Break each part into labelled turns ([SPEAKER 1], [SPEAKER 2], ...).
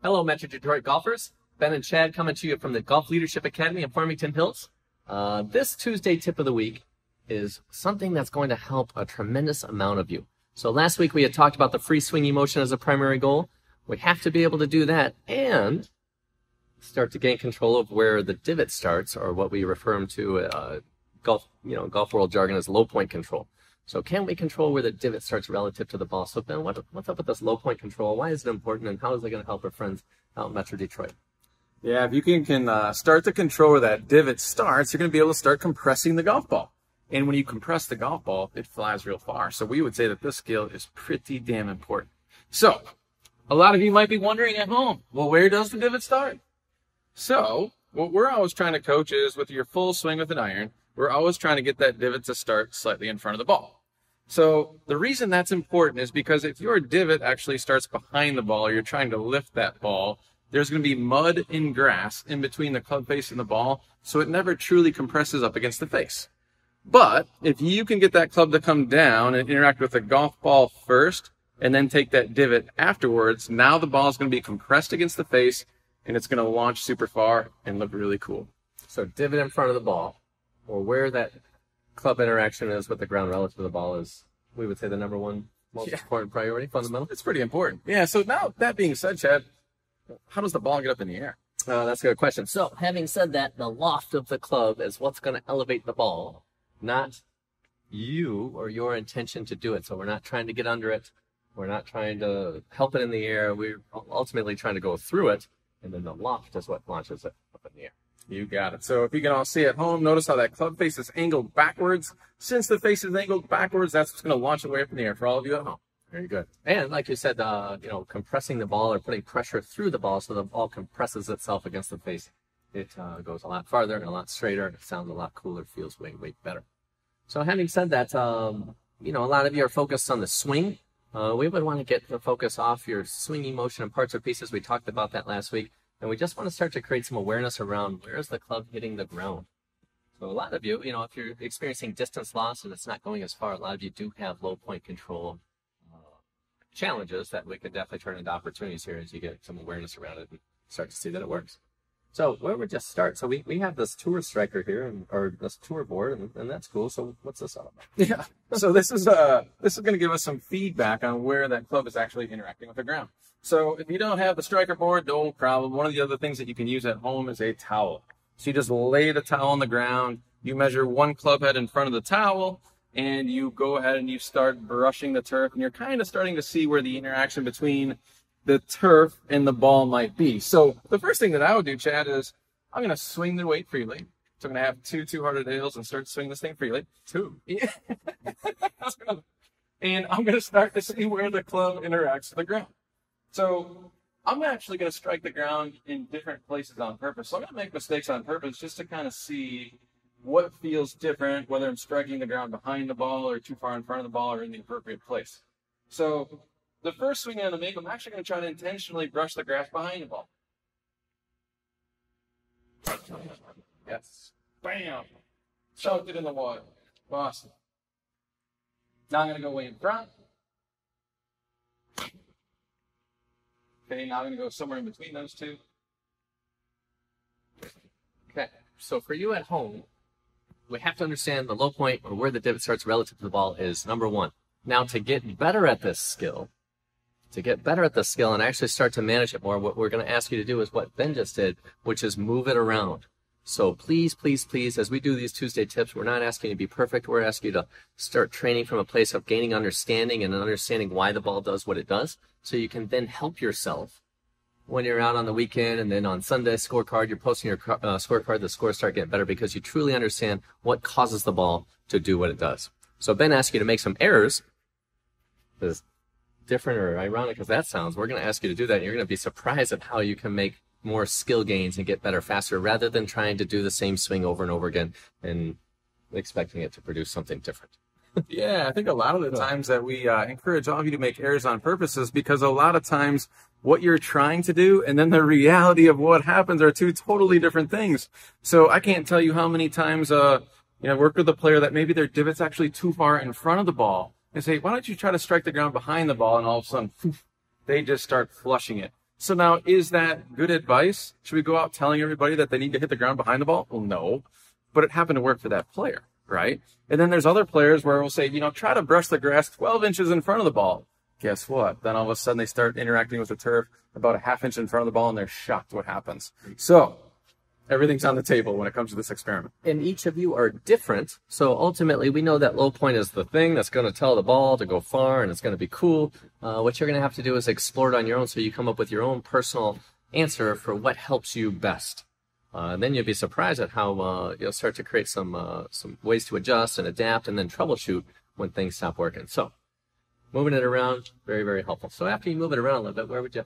[SPEAKER 1] Hello, Metro Detroit golfers. Ben and Chad coming to you from the Golf Leadership Academy in Farmington Hills. This Tuesday tip of the week is something that's going to help a tremendous amount of you. So last week we had talked about the free swinging motion as a primary goal. We have to be able to do that and start to gain control of where the divot starts, or what we refer to golf world jargon as low point control. So can we control where the divot starts relative to the ball? So Ben, what's up with this low point control? Why is it important, and how is it going to help our friends out in Metro Detroit?
[SPEAKER 2] Yeah, if you can start to control where that divot starts, you're going to be able to start compressing the golf ball. And when you compress the golf ball, it flies real far. So we would say that this skill is pretty damn important. So a lot of you might be wondering at home, well, where does the divot start? So what we're always trying to coach is, with your full swing with an iron, we're always trying to get that divot to start slightly in front of the ball. So the reason that's important is because if your divot actually starts behind the ball, or you're trying to lift that ball, there's going to be mud and grass in between the club face and the ball, so it never truly compresses up against the face. But if you can get that club to come down and interact with the golf ball first, and then take that divot afterwards, now the ball is going to be compressed against the face, and it's going to launch super far and look really cool.
[SPEAKER 1] So divot in front of the ball, or where that club interaction is with the ground relative to the ball, is, we would say, the number one most important priority, fundamental.
[SPEAKER 2] It's pretty important. Yeah, so now that being said, Chad, how does the ball get up in the air?
[SPEAKER 1] That's a good question. So having said that, the loft of the club is what's going to elevate the ball, not you or your intention to do it. So we're not trying to get under it. We're not trying to help it in the air. We're ultimately trying to go through it, and then the loft is what launches it up in the air.
[SPEAKER 2] You got it. So if you can all see at home, notice how that club face is angled backwards. Since the face is angled backwards, that's what's going to launch it way up in the air for all of you at home.
[SPEAKER 1] Very good. And like you said, compressing the ball, or putting pressure through the ball so the ball compresses itself against the face. It goes a lot farther and a lot straighter. It sounds a lot cooler, feels way, way better. So having said that, a lot of you are focused on the swing. We would want to get the focus off your swinging motion and parts or pieces. We talked about that last week. And we just want to start to create some awareness around, where is the club hitting the ground? So a lot of you, if you're experiencing distance loss and it's not going as far, a lot of you do have low point control challenges that we could definitely turn into opportunities here as you get some awareness around it and start to see that it works. So where would just start? So we have this tour striker here, or this tour board, and that's cool. So what's this all about?
[SPEAKER 2] Yeah. So this is going to give us some feedback on where that club is actually interacting with the ground. So if you don't have the striker board, no problem. One of the other things that you can use at home is a towel. So you just lay the towel on the ground, you measure one club head in front of the towel, and you go ahead and you start brushing the turf, and you're kind of starting to see where the interaction between the turf and the ball might be. So the first thing that I would do, Chad, is I'm going to swing the weight freely. So I'm going to have two 200 nails and start swinging this thing freely. Two. Yeah. And I'm going to start to see where the club interacts with the ground. So I'm actually going to strike the ground in different places on purpose. So I'm going to make mistakes on purpose just to kind of see what feels different, whether I'm striking the ground behind the ball or too far in front of the ball or in the appropriate place. So the first swing I'm going to make, I'm actually going to try to intentionally brush the grass behind the ball. Yes. Bam. Chunked it in the water. Awesome. Now I'm going to go way in front. Okay, now I'm going to go somewhere in between those two.
[SPEAKER 1] Okay, so for you at home, we have to understand the low point, or where the divot starts relative to the ball, is number one. Now, to get better at this skill, and actually start to manage it more, what we're going to ask you to do is what Ben just did, which is move it around. So please, please, please, as we do these Tuesday tips, we're not asking you to be perfect. We're asking you to start training from a place of gaining understanding, and understanding why the ball does what it does, so you can then help yourself when you're out on the weekend, and then on Sunday scorecard, you're posting your scorecard, the scores start getting better because you truly understand what causes the ball to do what it does. So Ben asked you to make some errors. As different or ironic as that sounds, we're going to ask you to do that, and you're going to be surprised at how you can make more skill gains and get better faster, rather than trying to do the same swing over and over again and expecting it to produce something different.
[SPEAKER 2] Yeah, I think a lot of the times that we encourage all of you to make errors on purpose is because a lot of times what you're trying to do and then the reality of what happens are two totally different things. So I can't tell you how many times I work with a player that maybe their divot's actually too far in front of the ball, and say, why don't you try to strike the ground behind the ball, and all of a sudden, they just start flushing it. So now, is that good advice? Should we go out telling everybody that they need to hit the ground behind the ball? Well, no, but it happened to work for that player, right? And then there's other players where we'll say, try to brush the grass 12 inches in front of the ball. Guess what? Then all of a sudden they start interacting with the turf about a half inch in front of the ball, and they're shocked what happens. So everything's on the table when it comes to this experiment.
[SPEAKER 1] And each of you are different. So ultimately, we know that low point is the thing that's going to tell the ball to go far, and it's going to be cool. What you're going to have to do is explore it on your own, so you come up with your own personal answer for what helps you best. Then you'll be surprised at how you'll start to create some ways to adjust and adapt, and then troubleshoot when things stop working. So moving it around, very, very helpful. So after you move it around a little bit, where would you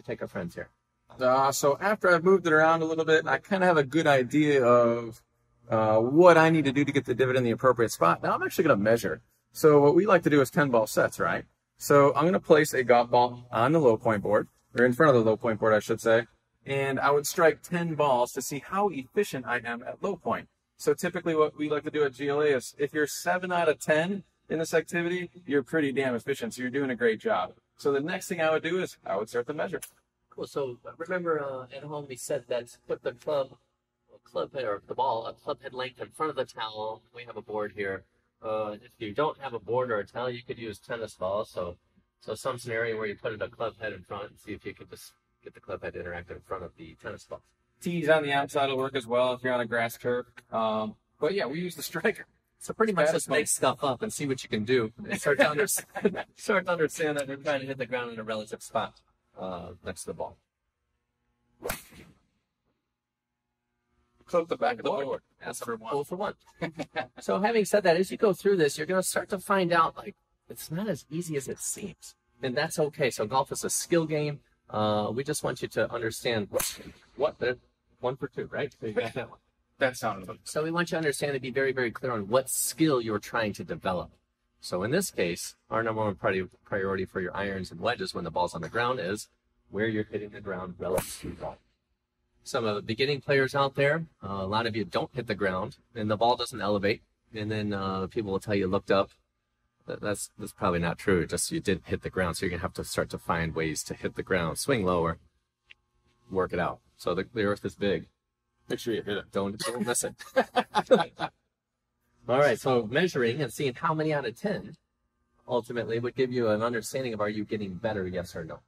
[SPEAKER 1] take our friends here?
[SPEAKER 2] So after I've moved it around a little bit, I kind of have a good idea of what I need to do to get the divot in the appropriate spot. Now I'm actually going to measure. So what we like to do is 10-ball sets, right? So I'm going to place a golf ball on the low point board, or in front of the low point board, I should say. And I would strike 10 balls to see how efficient I am at low point. So typically what we like to do at GLA is if you're 7 out of 10 in this activity, you're pretty damn efficient. So you're doing a great job. So the next thing I would do is I would start to measure.
[SPEAKER 1] Cool. So remember at home we said that put the club head or the ball a club head length in front of the towel. We have a board here. If you don't have a board or a towel, you could use tennis balls. So some scenario where you put a club head in front and see if you could just get the club head to interact in front of the tennis ball.
[SPEAKER 2] Tees on the outside will work as well if you're on a grass turf. But yeah, we use the striker.
[SPEAKER 1] So pretty much just make stuff up and see what you can do. And start to understand that you're trying to hit the ground in a relative spot next to the ball.
[SPEAKER 2] Clip the back of the board.
[SPEAKER 1] That's for one. 0 for 1. So having said that, as you go through this, you're going to start to find out it's not as easy as it seems. And that's okay. So golf is a skill game. We just want you to understand what the 1 for 2, right? So you got that one.
[SPEAKER 2] That sounded good.
[SPEAKER 1] So we want you to understand and be very, very clear on what skill you're trying to develop. So in this case, our number one priority for your irons and wedges when the ball's on the ground is where you're hitting the ground relative to the ball. Some of the beginning players out there, a lot of you don't hit the ground, and the ball doesn't elevate. And then people will tell you looked up. That's probably not true. Just you didn't hit the ground, so you're going to have to start to find ways to hit the ground. Swing lower. Work it out. So the earth is big.
[SPEAKER 2] Make sure you hit it.
[SPEAKER 1] Don't miss it. All right, so measuring and seeing how many out of 10 ultimately would give you an understanding of are you getting better, yes or no.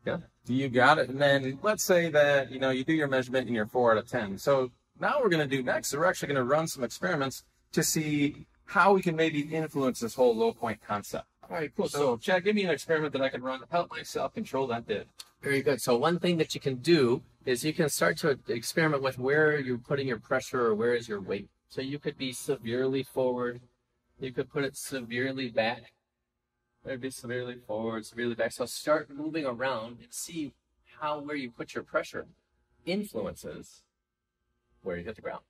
[SPEAKER 1] Yeah?
[SPEAKER 2] You got it. And then let's say that, you do your measurement and you're 4 out of 10. So now what we're going to do next is we're actually going to run some experiments to see how we can maybe influence this whole low point concept.
[SPEAKER 1] All right, cool.
[SPEAKER 2] So Chad, give me an experiment that I can run to help myself control that divot.
[SPEAKER 1] Very good. So one thing that you can do is you can start to experiment with where you're putting your pressure or where is your weight. So you could be severely forward. You could put it severely back. Maybe severely forward, severely back. So start moving around and see where you put your pressure influences where you hit the ground.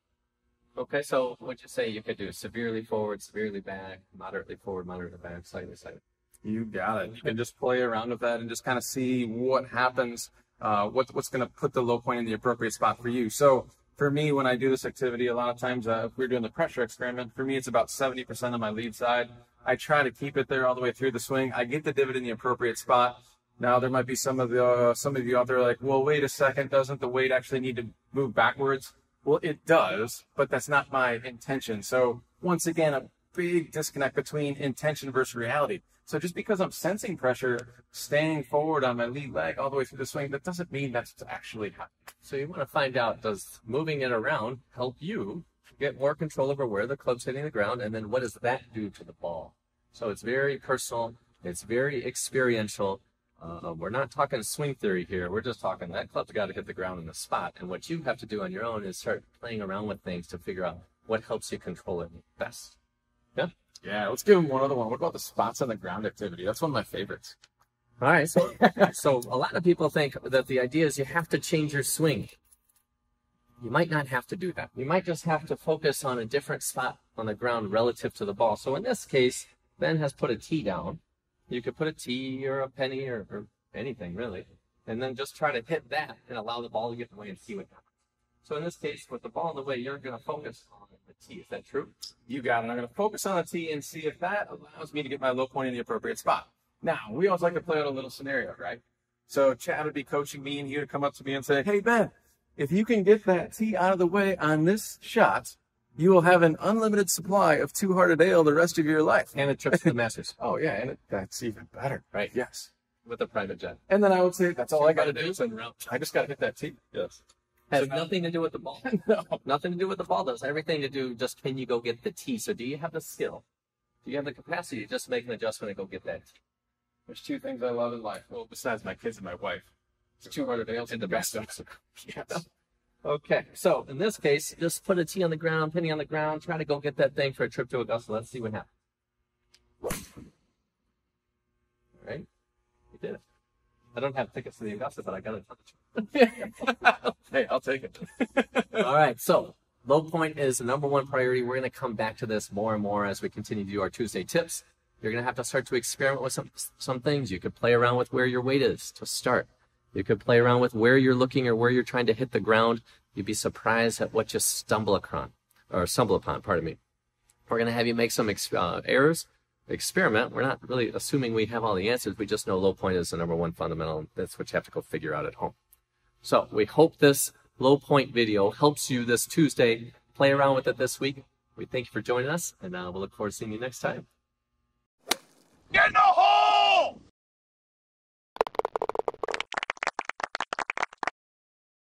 [SPEAKER 1] Okay, so what'd you say you could do? Severely forward, severely back, moderately forward, moderately back, slightly side.
[SPEAKER 2] You got it. You can just play around with that and just kind of see what happens, what's going to put the low point in the appropriate spot for you. So for me, when I do this activity, a lot of times if we're doing the pressure experiment, for me it's about 70% on my lead side. I try to keep it there all the way through the swing. I get the divot in the appropriate spot. Now there might be some of you out there like, well, wait a second, doesn't the weight actually need to move backwards? Well, it does, but that's not my intention. So once again, a big disconnect between intention versus reality. So just because I'm sensing pressure, staying forward on my lead leg all the way through the swing, that doesn't mean that's actually happening.
[SPEAKER 1] So you want to find out, does moving it around help you get more control over where the club's hitting the ground, and then what does that do to the ball? So it's very personal, it's very experiential. We're not talking swing theory here. We're just talking that club's got to hit the ground in the spot. And what you have to do on your own is start playing around with things to figure out what helps you control it best. Yeah?
[SPEAKER 2] Yeah, let's give them one other one. What about the spots on the ground activity? That's one of my favorites.
[SPEAKER 1] All right. So a lot of people think that the idea is you have to change your swing. You might not have to do that. You might just have to focus on a different spot on the ground relative to the ball. So in this case, Ben has put a tee down. You could put a tee or a penny or anything, really, and then just try to hit that and allow the ball to get in the way and see what happens. So in this case, with the ball in the way, you're going to focus on the tee. Is that true?
[SPEAKER 2] You got it. I'm going to focus on the tee and see if that allows me to get my low point in the appropriate spot. Now, we always like to play out a little scenario, right? So Chad would be coaching me, and he would come up to me and say, "Hey, Ben, if you can get that tee out of the way on this shot, you will have an unlimited supply of two-hearted ale the rest of your life."
[SPEAKER 1] And a trip to the Masters.
[SPEAKER 2] Oh, yeah, and that's even better.
[SPEAKER 1] Right.
[SPEAKER 2] Yes.
[SPEAKER 1] With a private jet.
[SPEAKER 2] And then I would say, that's all I got to do.
[SPEAKER 1] And route.
[SPEAKER 2] I just got to hit that tee.
[SPEAKER 1] Yes. Has nothing to do with the ball.
[SPEAKER 2] No.
[SPEAKER 1] Nothing to do with the ball. Does everything to do just can you go get the tee? So do you have the skill? Do you have the capacity to just make an adjustment and go get that tee?
[SPEAKER 2] There's two things I love in life. Well, besides my kids and my wife. It's two-hearted ales and the best of.
[SPEAKER 1] Yes. Okay. So in this case, just put a tee on the ground, penny on the ground, try to go get that thing for a trip to Augusta. Let's see what happens. All right. You did it. I don't have tickets to the Augusta, but I got a touch.
[SPEAKER 2] Hey, I'll take it.
[SPEAKER 1] All right. So low point is the #1 priority. We're going to come back to this more and more as we continue to do our Tuesday tips. You're going to have to start to experiment with some things. You could play around with where your weight is to start. You could play around with where you're looking or where you're trying to hit the ground. You'd be surprised at what you stumble upon. Pardon me. We're going to have you make some errors, experiment. We're not really assuming we have all the answers. We just know low point is the #1 fundamental, and that's what you have to go figure out at home. So we hope this low point video helps you this Tuesday. Play around with it this week. We thank you for joining us, and we'll look forward to seeing you next time.
[SPEAKER 2] Yeah, no!